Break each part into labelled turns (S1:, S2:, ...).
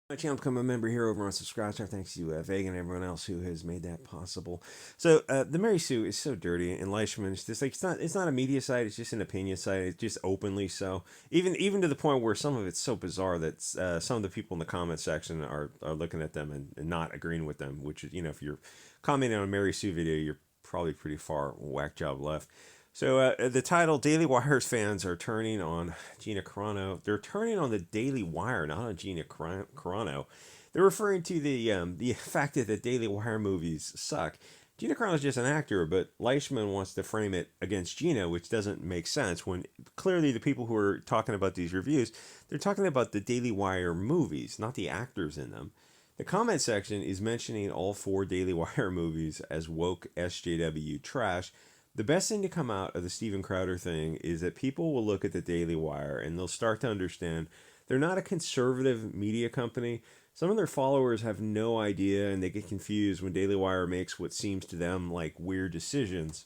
S1: My channel, become a member here over on Subscribe. Thanks to Vega and everyone else who has made that possible. So the Mary Sue is so dirty, and Leishman is just like it's not a media site. It's just an opinion site. It's just openly so. Even to the point where some of it's so bizarre that some of the people in the comment section are looking at them and not agreeing with them. Which is, if you're commenting on a Mary Sue video, you're probably pretty far whack job left. So the title, Daily Wire's fans are turning on Gina Carano. They're turning on the Daily Wire, not on Gina Carano. They're referring to the fact that the Daily Wire movies suck. Gina Carano's just an actor, but Leishman wants to frame it against Gina, which doesn't make sense when clearly the people who are talking about these reviews, they're talking about the Daily Wire movies, not the actors in them. The comment section is mentioning all four Daily Wire movies as woke SJW trash. The best thing to come out of the Steven Crowder thing is that people will look at the Daily Wire and they'll start to understand they're not a conservative media company. Some of their followers have no idea and they get confused when Daily Wire makes what seems to them like weird decisions.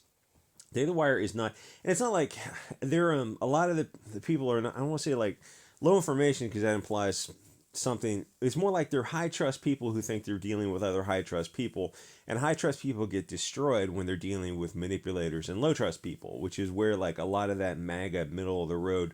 S1: Daily Wire is not, and it's not like they're a lot of the people are not, I don't want to say like low information because that implies something. It's more like they're high trust people who think they're dealing with other high trust people, and high trust people get destroyed when they're dealing with manipulators and low trust people, which is where like a lot of that MAGA middle of the road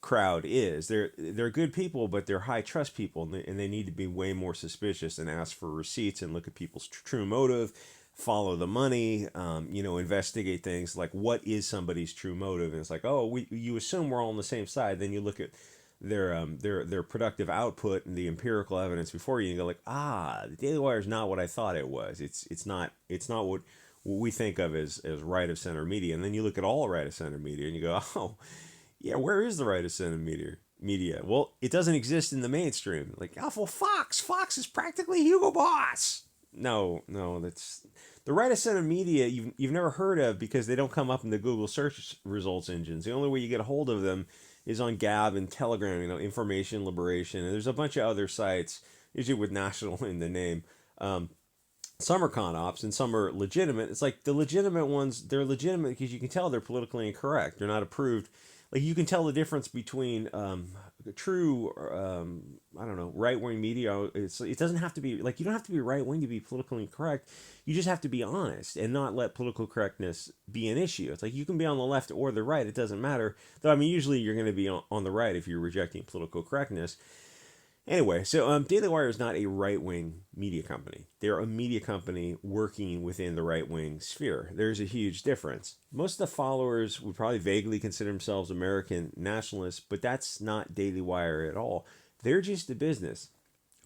S1: crowd is. They're good people, but they're high trust people, and they need to be way more suspicious and ask for receipts and look at people's true motive, follow the money, investigate things like what is somebody's true motive. And it's like, oh, you assume we're all on the same side, then you look at their productive output and the empirical evidence before you and go like, the Daily Wire is not what I thought it was. It's not what we think of as right of center media. And then you look at all right of center media and you go, oh yeah, where is the right of center media? Well, it doesn't exist in the mainstream. Like, oh, well, Fox is practically Hugo Boss. No, that's the right of center media you've never heard of because they don't come up in the Google search results engines. The only way you get a hold of them is on Gab and Telegram, Information Liberation, and there's a bunch of other sites, usually with national in the name. Some are con ops and some are legitimate. It's like the legitimate ones, they're legitimate because you can tell they're politically incorrect. They're not approved. Like you can tell the difference between true, I don't know, right wing media. It doesn't have to be like you don't have to be right wing to be politically incorrect. You just have to be honest and not let political correctness be an issue. It's like you can be on the left or the right. It doesn't matter. Though I mean, usually you're going to be on the right if you're rejecting political correctness. Anyway, so Daily Wire is not a right wing media company. They're a media company working within the right wing sphere. There's a huge difference. Most of the followers would probably vaguely consider themselves American nationalists, but that's not Daily Wire at all. They're just a business.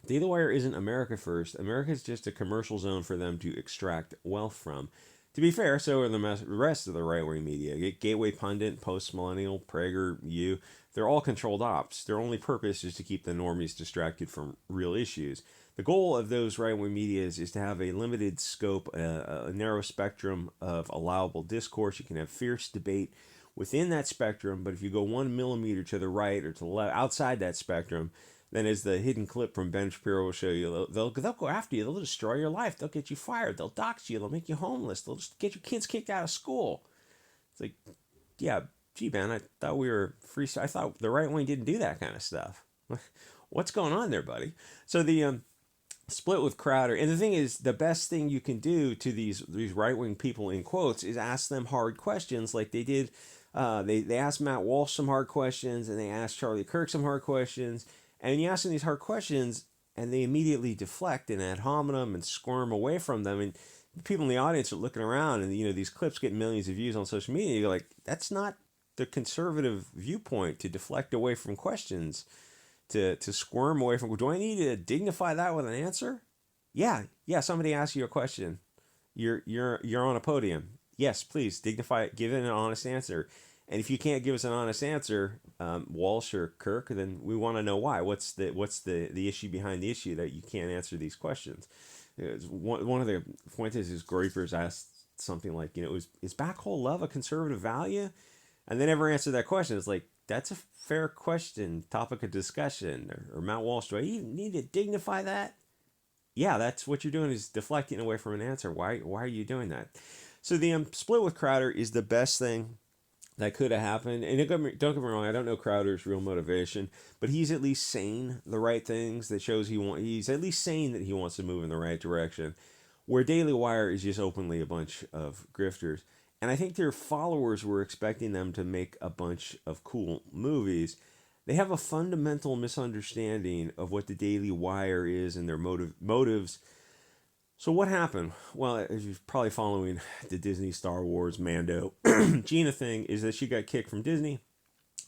S1: Daily Wire isn't America first. America is just a commercial zone for them to extract wealth from. To be fair, so are the rest of the right wing media. Gateway Pundit, Post Millennial, Prager, You. They're all controlled ops. Their only purpose is to keep the normies distracted from real issues. The goal of those right wing medias is to have a limited scope, a narrow spectrum of allowable discourse. You can have fierce debate within that spectrum, but if you go 1 millimeter to the right or to the left, outside that spectrum, then as the hidden clip from Ben Shapiro will show you, they'll go after you. They'll destroy your life. They'll get you fired. They'll dox you. They'll make you homeless. They'll just get your kids kicked out of school. It's like, yeah, gee, man, I thought we were free. I thought the right wing didn't do that kind of stuff. What's going on there, buddy? So the split with Crowder, and the thing is, the best thing you can do to these right wing people in quotes is ask them hard questions, like they did. They asked Matt Walsh some hard questions, and they asked Charlie Kirk some hard questions. And you ask them these hard questions, and they immediately deflect and ad hominem and squirm away from them. And people in the audience are looking around, and these clips get millions of views on social media. You're like, that's not the conservative viewpoint to deflect away from questions, to squirm away from. Do I need to dignify that with an answer? Yeah. Somebody asks you a question. You're on a podium. Yes, please dignify it. Give it an honest answer. And if you can't give us an honest answer, Walsh or Kirk, then we want to know why. What's the issue behind the issue that you can't answer these questions? One of the Fuentes' Groypers asked something like, is backhole love a conservative value? And they never answered that question. It's like, that's a fair question, topic of discussion. Or Matt Walsh, do I even need to dignify that? Yeah, that's what you're doing, is deflecting away from an answer. Why are you doing that? So the split with Crowder is the best thing That could have happened. And don't get me wrong, I don't know Crowder's real motivation, but he's at least saying the right things that shows he's at least saying that he wants to move in the right direction. Where Daily Wire is just openly a bunch of grifters. And I think their followers were expecting them to make a bunch of cool movies. They have a fundamental misunderstanding of what the Daily Wire is and their motives. So what happened? Well, as you're probably following the Disney Star Wars Mando Gina thing, is that she got kicked from Disney,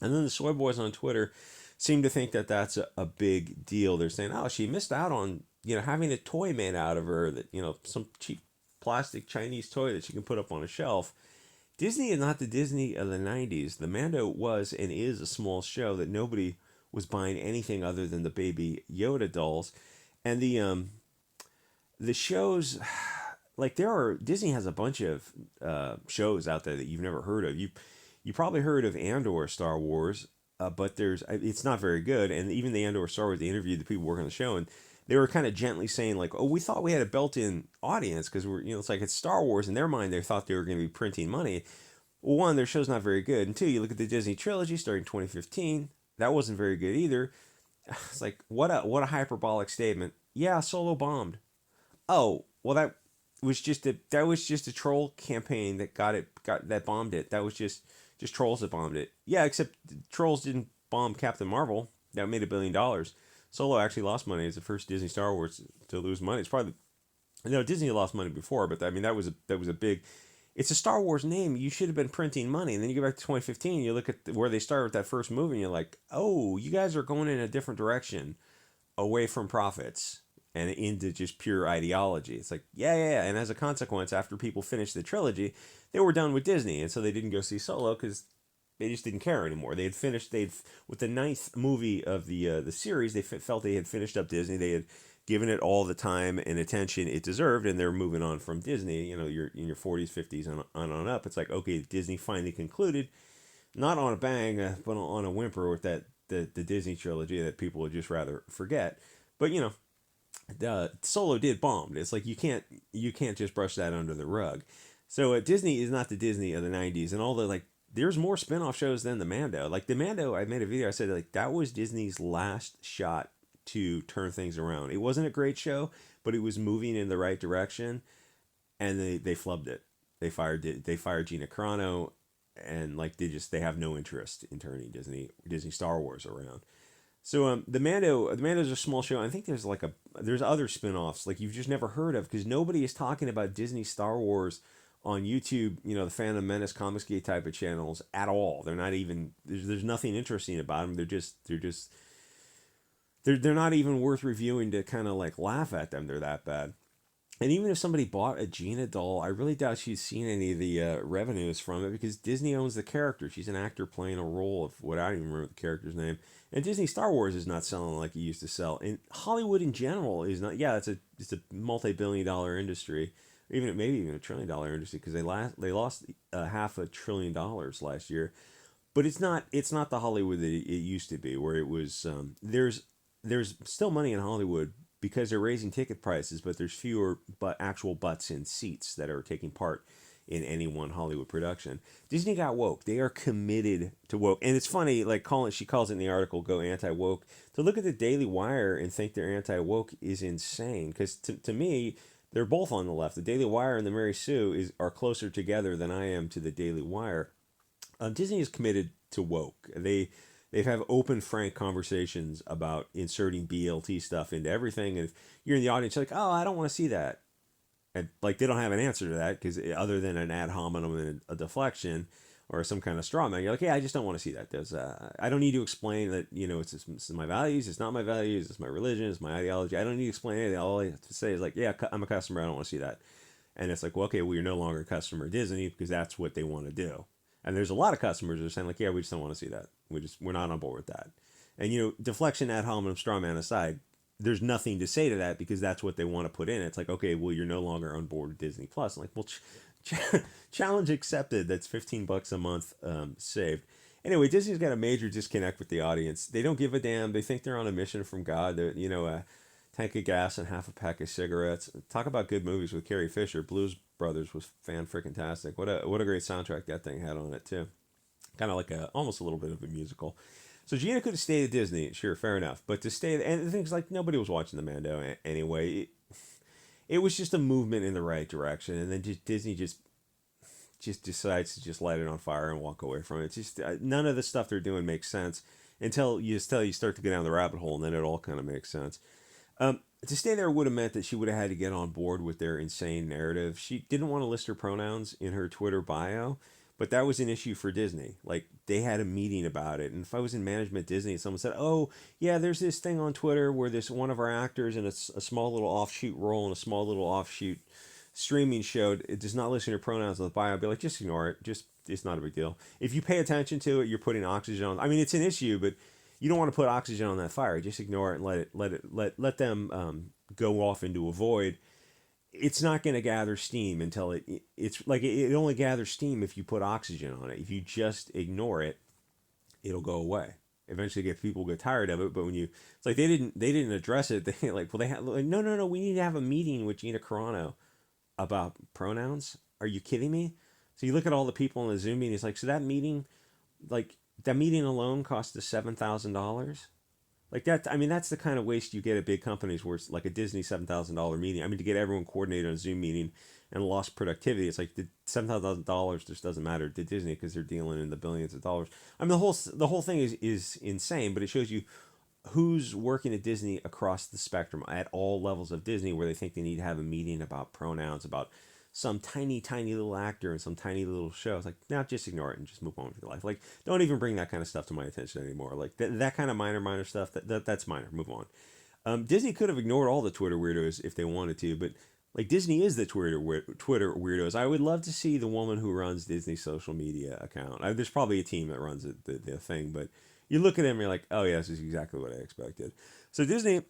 S1: and then the soy boys on Twitter seem to think that that's a big deal. They're saying, "Oh, she missed out on having a toy made out of her that some cheap plastic Chinese toy that she can put up on a shelf." Disney is not the Disney of the '90s. The Mando was and is a small show that nobody was buying anything other than the Baby Yoda dolls, and the shows, like Disney has a bunch of shows out there that you've never heard of. You probably heard of Andor Star Wars, but it's not very good. And even the Andor Star Wars, they interviewed the people working on the show, and they were kind of gently saying like, "Oh, we thought we had a built-in audience because it's like it's Star Wars." In their mind, they thought they were going to be printing money. Well, one, their show's not very good, and two, you look at the Disney trilogy starting 2015, that wasn't very good either. It's like what a hyperbolic statement. Yeah, Solo bombed. Oh, well, that was just a troll campaign that that bombed it. That was just trolls that bombed it. Yeah, except trolls didn't bomb Captain Marvel. That made $1 billion. Solo actually lost money. It's the first Disney Star Wars to lose money. It's probably Disney lost money before, but I mean that was a big. It's a Star Wars name. You should have been printing money. And then you go back to 2015. You look at where they started with that first movie, and you're like, oh, you guys are going in a different direction, away from profits and into just pure ideology. It's like, yeah. And as a consequence, after people finished the trilogy, they were done with Disney. And so they didn't go see Solo because they just didn't care anymore. They had finished, with the ninth movie of the series, they felt they had finished up Disney. They had given it all the time and attention it deserved, and they're moving on from Disney. You're in your 40s, 50s, on up. It's like, okay, Disney finally concluded, not on a bang, but on a whimper with the Disney trilogy that people would just rather forget. But Solo did bomb. It's like you can't just brush that under the rug. So Disney is not the Disney of the '90s, and all the like. There's more spin-off shows than the Mando. Like the Mando, I made a video. I said like that was Disney's last shot to turn things around. It wasn't a great show, but it was moving in the right direction, and they flubbed it. They fired Gina Carano, and like they have no interest in turning Disney Star Wars around. So the Mando's a small show. I think there's other spin-offs like you've just never heard of because nobody is talking about Disney Star Wars on YouTube. The Phantom Menace, Comicsgate type of channels at all. They're not even there's nothing interesting about them. They're not even worth reviewing to kind of like laugh at them. They're that bad. And even if somebody bought a Gina doll, I really doubt she's seen any of the revenues from it because Disney owns the character. She's an actor playing a role of what I don't even remember the character's name. And Disney Star Wars is not selling like it used to sell. And Hollywood in general is not. Yeah, it's a multi-billion-dollar industry, maybe even $1 trillion industry because they lost $500 billion last year. But it's not the Hollywood that it used to be, where it was. There's still money in Hollywood because they're raising ticket prices, but there's fewer actual butts in seats that are taking part in any one Hollywood production. Disney got woke. They are committed to woke. And it's funny, like she calls it in the article, go anti-woke. To look at the Daily Wire and think they're anti-woke is insane. Because to me, they're both on the left. The Daily Wire and the Mary Sue are closer together than I am to the Daily Wire. Disney is committed to woke. They have open, frank conversations about inserting BLT stuff into everything. And if you're in the audience, you're like, oh, I don't want to see that. And like they don't have an answer to that because other than an ad hominem and a deflection or some kind of straw man, you're like, yeah, I just don't want to see that. I don't need to explain that it's my values, it's not my values, it's my religion, it's my ideology. I don't need to explain anything. All I have to say is like, yeah, I'm a customer. I don't want to see that. And it's like, well, okay, well, you're no longer a customer of Disney because that's what they want to do. And there's a lot of customers that are saying like, yeah, we just don't want to see that. We're not on board with that. And deflection, ad hominem, straw man aside, there's nothing to say to that because that's what they want to put in. It's like, okay, well, you're no longer on board with Disney Plus. I'm like, well, challenge accepted. That's $15 a month saved. Anyway, Disney's got a major disconnect with the audience. They don't give a damn. They think they're on a mission from God. They're, a tank of gas and half a pack of cigarettes. Talk about good movies with Carrie Fisher. Blues Brothers was fan-freaking-tastic. What a great soundtrack that thing had on it, too. kind of like almost a little bit of a musical. So Gina could have stayed at Disney, sure, fair enough. But to stay, and the thing's like nobody was watching the Mando anyway. It was just a movement in the right direction, and then Disney just decides to just light it on fire and walk away from it. It's just none of the stuff they're doing makes sense until you start to go down the rabbit hole, and then it all kind of makes sense. To stay there would have meant that she would have had to get on board with their insane narrative. She didn't want to list her pronouns in her Twitter bio, but that was an issue for Disney. Like they had a meeting about it, and if I was in management at Disney and someone said, "Oh, yeah, there's this thing on Twitter where this one of our actors in a small little offshoot role in a small little offshoot streaming show, it does not listen to pronouns in the bio," I'd be like, just ignore it. Just it's not a big deal. If you pay attention to it, you're putting oxygen on. I mean, it's an issue, but you don't want to put oxygen on that fire. Just ignore it and let them go off into a void. It's not going to gather steam until it's like it only gathers steam if you put oxygen on it. If you just ignore it, it'll go away. Eventually, people get tired of it. But when it's like they didn't address it. They like, well, they had like, no. We need to have a meeting with Gina Carano about pronouns. Are you kidding me? So you look at all the people in the Zoom meeting. It's like, so that meeting, like that meeting alone cost us $7,000. Like that, I mean, that's the kind of waste you get at big companies where it's like a Disney $7,000 meeting. I mean, to get everyone coordinated on a Zoom meeting and lost productivity, it's like the $7,000 just doesn't matter to Disney because they're dealing in the billions of dollars. I mean, the whole thing is insane, but it shows you who's working at Disney across the spectrum at all levels of Disney where they think they need to have a meeting about pronouns, about some tiny, tiny little actor in some tiny little show. It's like, now just ignore it and just move on with your life. Like, don't even bring that kind of stuff to my attention anymore. Like, that kind of minor stuff, that's minor. Move on. Disney could have ignored all the Twitter weirdos if they wanted to, but like Disney is the Twitter weirdos. I would love to see the woman who runs Disney's social media account. There's probably a team that runs the thing, but you look at them and you're like, oh yeah, this is exactly what I expected. So Disney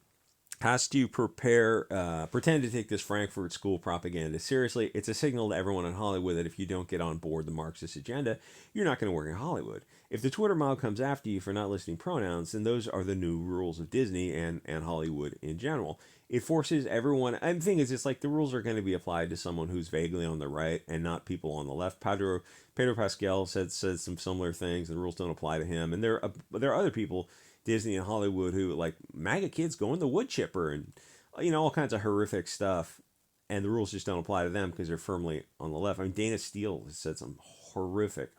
S1: has to pretend to take this Frankfurt School propaganda seriously. It's a signal to everyone in Hollywood that if you don't get on board the Marxist agenda, you're not going to work in Hollywood. If the Twitter mob comes after you for not listing pronouns, then those are the new rules of Disney and Hollywood in general. It forces everyone, and the thing is, it's like the rules are going to be applied to someone who's vaguely on the right and not people on the left. Pedro Pascal said some similar things. The rules don't apply to him, and there are other people, Disney and Hollywood, who like MAGA kids going the wood chipper and all kinds of horrific stuff, and the rules just don't apply to them because they're firmly on the left. I mean, Dana Steele has said some horrific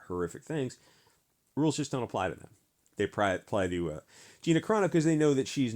S1: things. Rules just don't apply to them. They apply to Gina Carano because they know that she's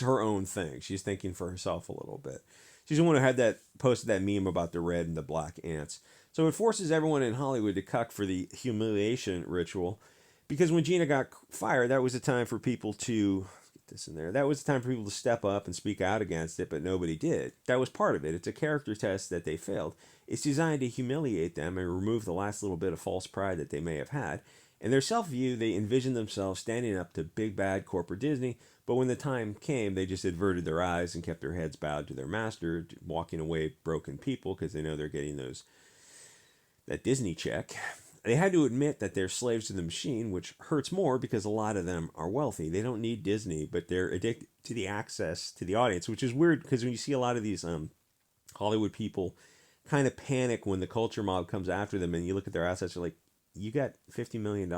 S1: her own thing. She's thinking for herself a little bit. She's the one who posted that meme about the red and the black ants. So it forces everyone in Hollywood to cuck for the humiliation ritual. Because when Gina got fired, that was a time for people to get this in there. That was the time for people to step up and speak out against it, but nobody did. That was part of it. It's a character test that they failed. It's designed to humiliate them and remove the last little bit of false pride that they may have had. In their self-view, they envisioned themselves standing up to big bad corporate Disney, but when the time came, they just averted their eyes and kept their heads bowed to their master, walking away broken people because they know they're getting that Disney check. They had to admit that they're slaves to the machine, which hurts more because a lot of them are wealthy. They don't need Disney, but they're addicted to the access to the audience, which is weird because when you see a lot of these Hollywood people kind of panic when the culture mob comes after them, and you look at their assets, you're like, you got $50 million.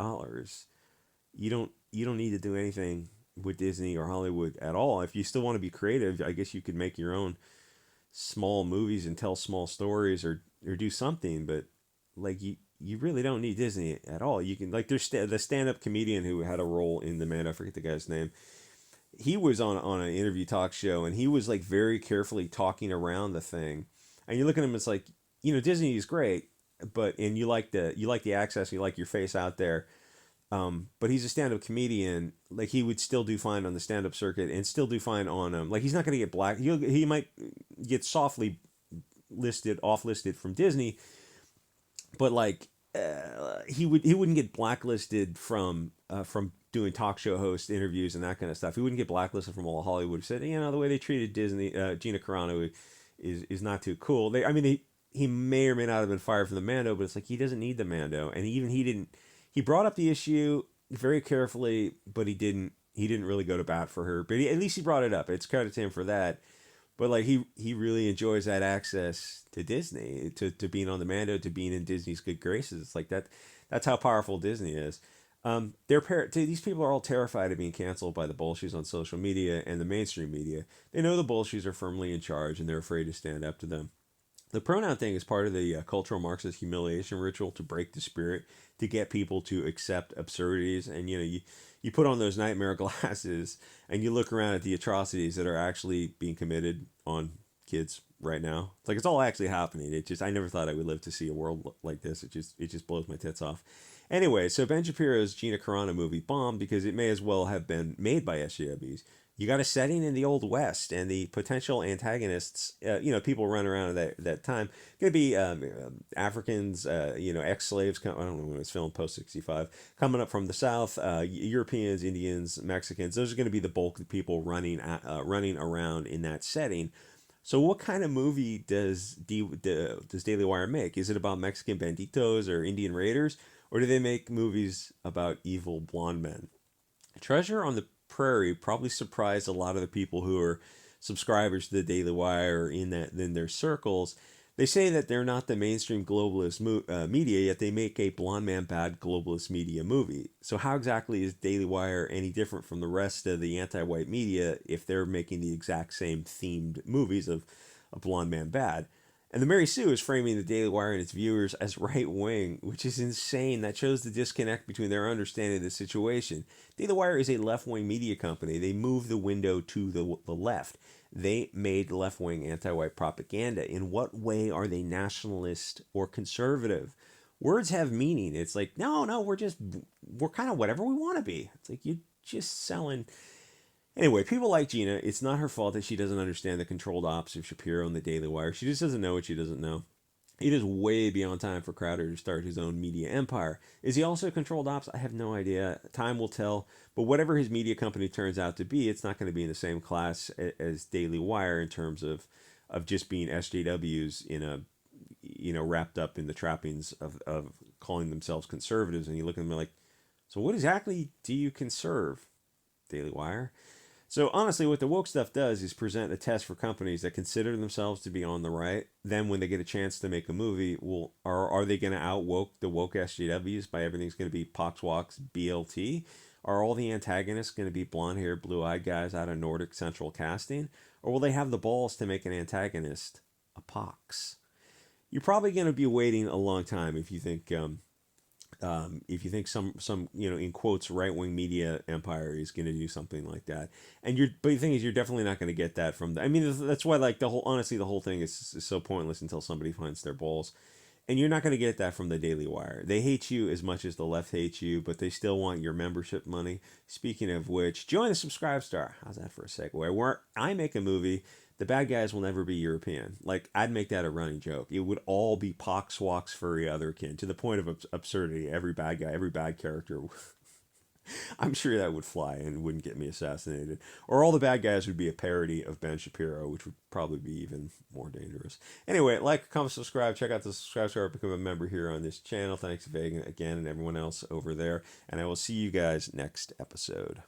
S1: You don't need to do anything with Disney or Hollywood at all. If you still want to be creative, I guess you could make your own small movies and tell small stories or do something, but like you really don't need Disney at all. You can, like, there's the stand-up comedian who had a role in the man, I forget the guy's name. He was on an interview talk show, and he was like very carefully talking around the thing. And you look at him, it's like, Disney is great, and you like the access, you like your face out there. But he's a stand-up comedian. Like, he would still do fine on the stand-up circuit and still do fine on like, he's not going to get black. He might get softly off listed from Disney, but like he wouldn't get blacklisted from doing talk show host interviews and that kind of stuff. He wouldn't get blacklisted from all Hollywood. Said, the way they treated Disney, Gina Carano is not too cool. He may or may not have been fired from the Mando, but it's like he doesn't need the Mando, and he didn't. He brought up the issue very carefully, but he didn't really go to bat for her. But at least he brought it up. It's credit to him for that. But like he really enjoys that access to Disney, to being on the Mando, to being in Disney's good graces. It's like That's how powerful Disney is. These people are all terrified of being canceled by the bullshies on social media and the mainstream media. They know the bullshies are firmly in charge, and they're afraid to stand up to them. The pronoun thing is part of the cultural Marxist humiliation ritual to break the spirit, to get people to accept absurdities. And you put on those nightmare glasses and you look around at the atrocities that are actually being committed on kids right now. It's like it's all actually happening. I never thought I would live to see a world like this. It just blows my tits off. Anyway, so Ben Shapiro's Gina Carano movie bombed because it may as well have been made by SJWs. You got a setting in the Old West, and the potential antagonists, people running around at that time, going to be Africans, ex-slaves. I don't know when it was filmed, post 65, coming up from the South, Europeans, Indians, Mexicans. Those are going to be the bulk of the people running around in that setting. So, what kind of movie does Daily Wire make? Is it about Mexican banditos or Indian raiders, or do they make movies about evil blonde men? Treasure on the Prairie probably surprised a lot of the people who are subscribers to the Daily Wire or in their circles. They say that they're not the mainstream globalist media, yet they make a blonde man bad globalist media movie. So how exactly is Daily Wire any different from the rest of the anti-white media if they're making the exact same themed movies of a blonde man bad? And the Mary Sue is framing the Daily Wire and its viewers as right wing, which is insane. That shows the disconnect between their understanding of the situation. Daily Wire is a left wing media company. They moved the window to the left. They made left wing anti white propaganda. In what way are they nationalist or conservative? Words have meaning. It's like, no, we're kind of whatever we want to be. It's like you're just selling. Anyway, people like Gina, it's not her fault that she doesn't understand the controlled ops of Shapiro and the Daily Wire. She just doesn't know what she doesn't know. It is way beyond time for Crowder to start his own media empire. Is he also controlled ops? I have no idea. Time will tell. But whatever his media company turns out to be, it's not going to be in the same class as Daily Wire in terms of just being SJWs in a wrapped up in the trappings of calling themselves conservatives. And you look at them like, so what exactly do you conserve, Daily Wire? So honestly, what the woke stuff does is present a test for companies that consider themselves to be on the right. Then, when they get a chance to make a movie, are they going to out woke the woke SJWs by everything's going to be Pox Walks BLT? Are all the antagonists going to be blonde haired, blue eyed guys out of Nordic Central casting, or will they have the balls to make an antagonist a pox? You're probably going to be waiting a long time if you think some in quotes right wing media empire is going to do something like that, but the thing is you're definitely not going to get that from that's why like the whole thing is so pointless until somebody finds their balls, and you're not going to get that from the Daily Wire. They hate you as much as the left hates you, but they still want your membership money. Speaking of which, join the Subscribe Star. How's that for a segue? Where I make a movie, the bad guys will never be European. Like, I'd make that a running joke. It would all be pox, walks, furry, otherkin, to the point of absurdity. Every bad guy, every bad character, I'm sure that would fly and wouldn't get me assassinated. Or all the bad guys would be a parody of Ben Shapiro, which would probably be even more dangerous. Anyway, like, comment, subscribe, check out the Subscribe Star, become a member here on this channel. Thanks to Vegan again and everyone else over there. And I will see you guys next episode.